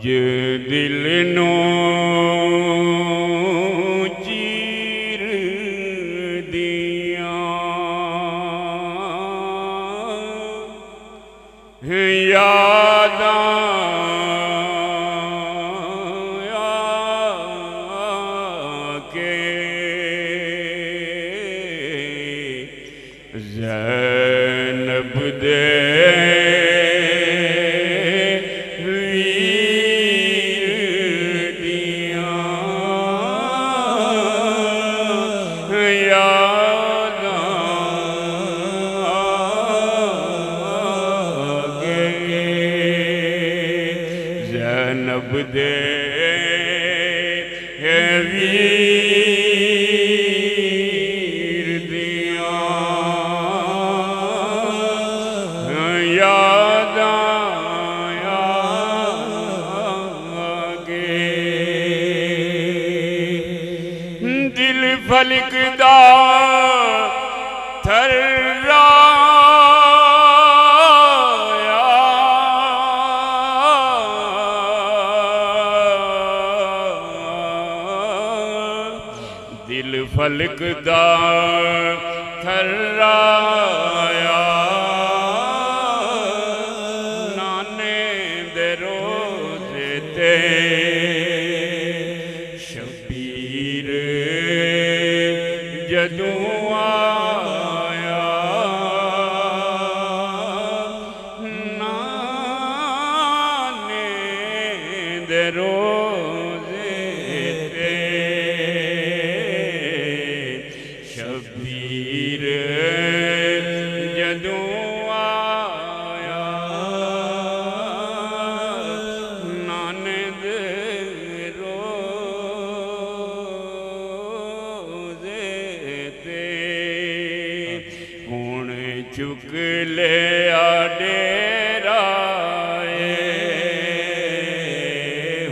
दिल नो चीर दिया यादां आके ज़ैनब दे ज़ैनब दे वीर दिया यादां आगे दिल फलकदा थर्रा दिल फलकदा थर्राया नाने दे रोज़े ते शबीर जदों आया नाने दे रोज़े ते शबीर जदों आया नाने दे रोज़े ते हुण चुक लिया डेरा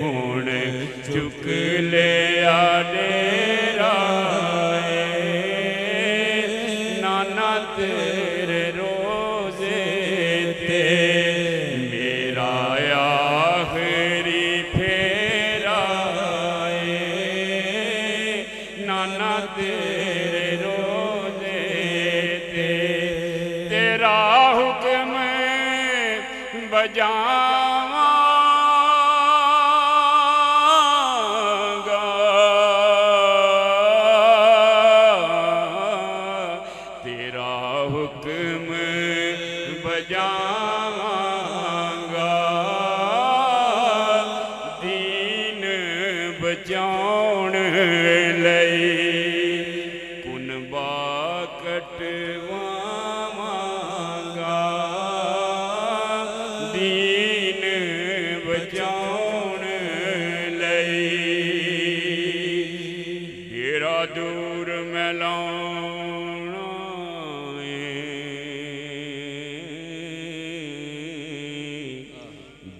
हुण चुक लिया डेरा तेरे रोज़े ते मेरा आखिरी फेरा नाना तेरे रोज़े ते तेरा हुक्म बजावांगा तेरा हुक्म बजावांगा दीन बचाउण लई कुनबा कटवावांगा दीन बचाउण लई डेरा दूर मैं लाउणा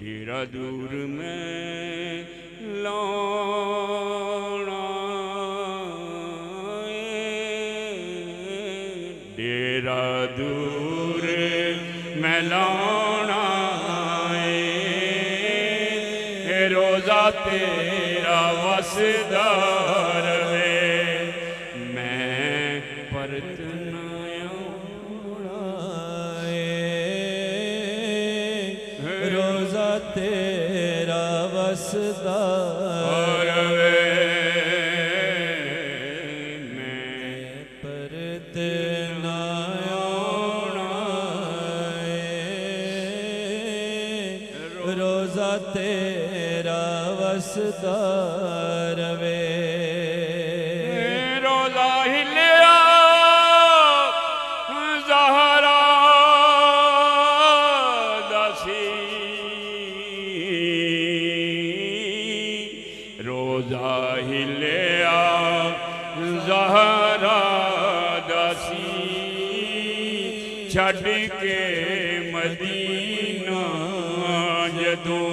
डेरा दूर में लाउणा डेरा दूर में लाउणा रोज़ा तेरा वसदा रवे मैं परत ना आउणा रोज़ा तेरा वसदा रवे मैं परत ना आउणा रोज़ा तेरा वसदा रवे रोज़ा हिलिया ज़हरा दासी रोज़ा हिलिया ज़हरा दासी छड़ के मदीना जदों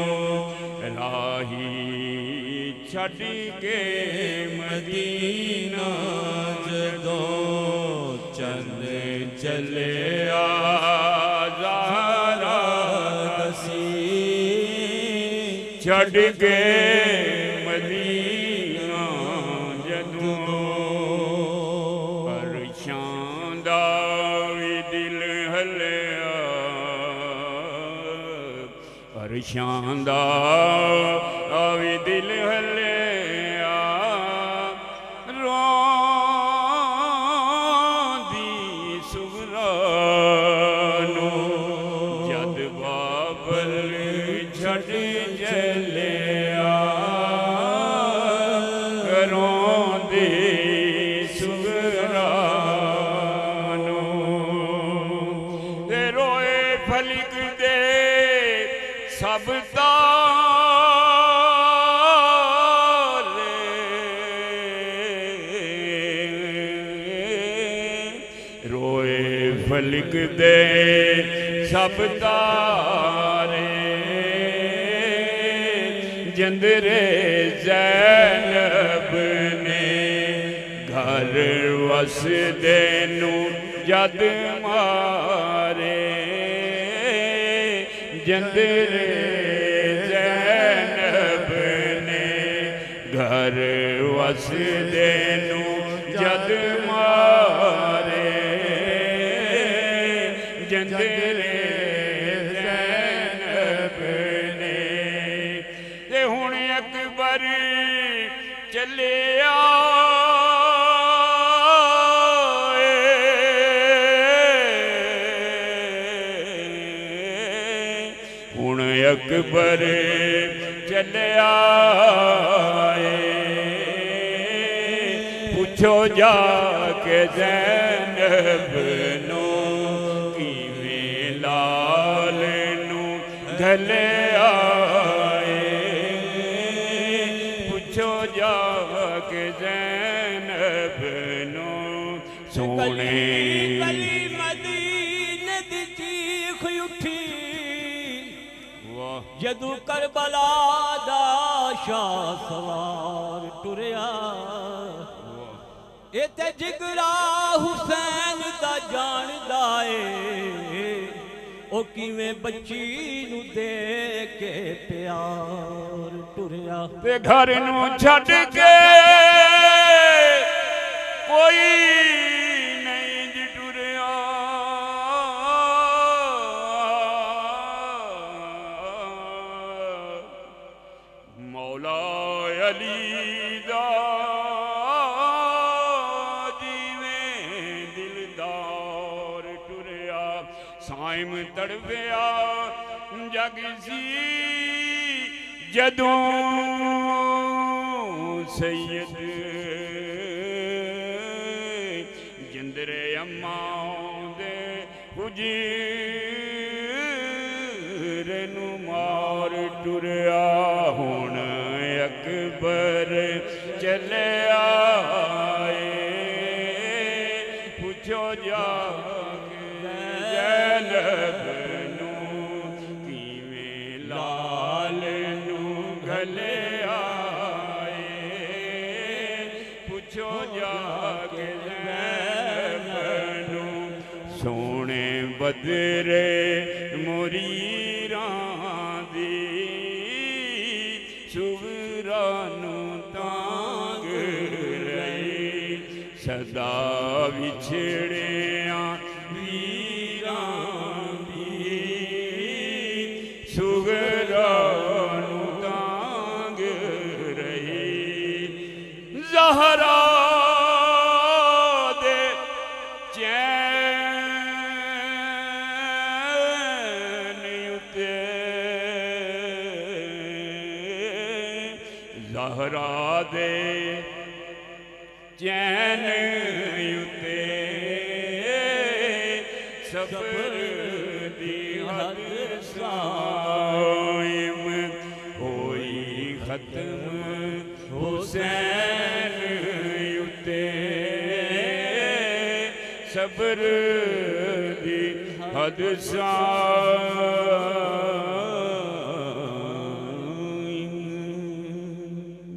राही छड़ के मदीना जदों चंद चले ज़हरा दसी छड़ ਛੱਡ ਕੇ ਮਦੀਨਾ ਜਦੋਂ ਅਰਸ਼ਾਂ ਦਾ ਵੀ ਦਿਲ ਹਲਿਆ ਅਰਸ਼ਾਂ ਦਾ ਵੀ ਦਿਲ ਹਲਿਆ ਰੋਂਦੀ ਸੁਗਰਾ ਨੂੰ ਜਦ ਬਾਬਲ ਛੱਡ ਚੱਲਿਆ ਰੋਂਦੀ ਸੁਗਰਾ ਨੂੰ ਤੇ ਰੋਏ ਫਲਕ ਦੇ ਸਭ ਤਾਰੇ ਰੋਏ ਫਲਕ ਦੇ ਸਭ ਤਾਰੇ ਜੰਦਰੇ ਜ਼ੈਨਬ ਨੇ ਘਰ ਵਸਦੇ ਨੂੰ ਜਦ ਮਾਰੇ ਜੰਦਰੇ ਜ਼ੈਨਬ ਨੇ ਘਰ ਵਸਦੇ ਨੂੰ ਜਦ ਮਾਰੇ ਜੰਦਰੇ ਜ਼ੈਨਬ ਨੇ ਤੇ ਹੁਣ ਅਕਬਰ ਚੱਲਿਆ ਹੁਣ ਅਕਬਰ ਚੱਲਿਆ ਪੁੱਛੋ ਜਾ ਕੇ ਜ਼ੈਨਬ ਨੂੰ ਕਿਵੇਂ ਲਾਲ ਨੂੰ ਘੱਲਿਆ ਪੁੱਛੋ ਜਾ ਕੇ ਜ਼ੈਨਬ ਨੂੰ ਸੋਹਣੇ ਗਲੀ ਮਦੀਨੇ ਦੀ ਚੀਖ ਉੱਠੀ ਜਦੋਂ ਕਰਬਲਾ ਦਾ ਸ਼ਾਹ ਸਵਾਰ ਟੁਰਿਆ ਇਹ ਤੇ ਜਿਗਰਾ ਹੁਸੈਨ ਦਾ ਜਾਣਦਾ ਏ ਉਹ ਕਿਵੇਂ ਬੱਚੀ ਨੂੰ ਦੇ ਕੇ ਪਿਆਰ ਟੁਰਿਆ ਤੇ ਘਰ ਨੂੰ ਛੱਡ ਕੇ ਕੋਈ ਨਹੀਂ ਜੀ ਟੁਰਿਆ ਮੌਲਾ ਅਲੀ ਦਾ ਜਿਵੇਂ ਦਿਲਦਾਰ ਟੁਰਿਆ ਸਾਇਮ ਤੜਵਿਆ ਜਗ ਸੀ ਜਦੋਂ ਸੈਯਦ ਜਿੰਦਰੇ ਅੰਮਾ ਦੇ ਹੁਜੀਰ ਨੂੰ ਮਾਰ ਟੁਰਿਆ ਹੁਣ ਅਕਬਰ ਚੱਲਿਆ ਪੁੱਛੋ ਜਾ ਕੇ ਜ਼ੈਨਬ ਨੂੰ ਕਿਵੇਂ ਲਾਲ ਨੂੰ ਘੱਲਿਆ ਪੁੱਛੋ ਜਾ ਕੇ ਜ਼ੈਨਬ ਨੂੰ ਸੋਹਣੇ ਬਦਰੇ ਮੁਰੀਰਾਂ ਦੀ ਸੁਗਰਾ ਨੂੰ ਤਾਂਗ ਰਹੀ ਸਦਾ ਵਿਛੜਿਆਂ ਵੀਰਾਂ ਦੀ ਸੁਗਰਾ ਨੂੰ ਤਾਂਗ ਰਹੀ ਜ਼ਹਰਾ ਦੇ ਚੈਨ ਉਤੇ ਜ਼ਹਰਾ ਦੇ ਚੈਨ ਉਤੇ ਸਬਰ ਦੀ ਹੱਦ ਸਾਇਮ ਹੋਈ ਖਤਮ ਹੁਸੈਨ ਉਤੇ ਸਬਰ ਦੀ ਹੱਦ ਸਾਇਮ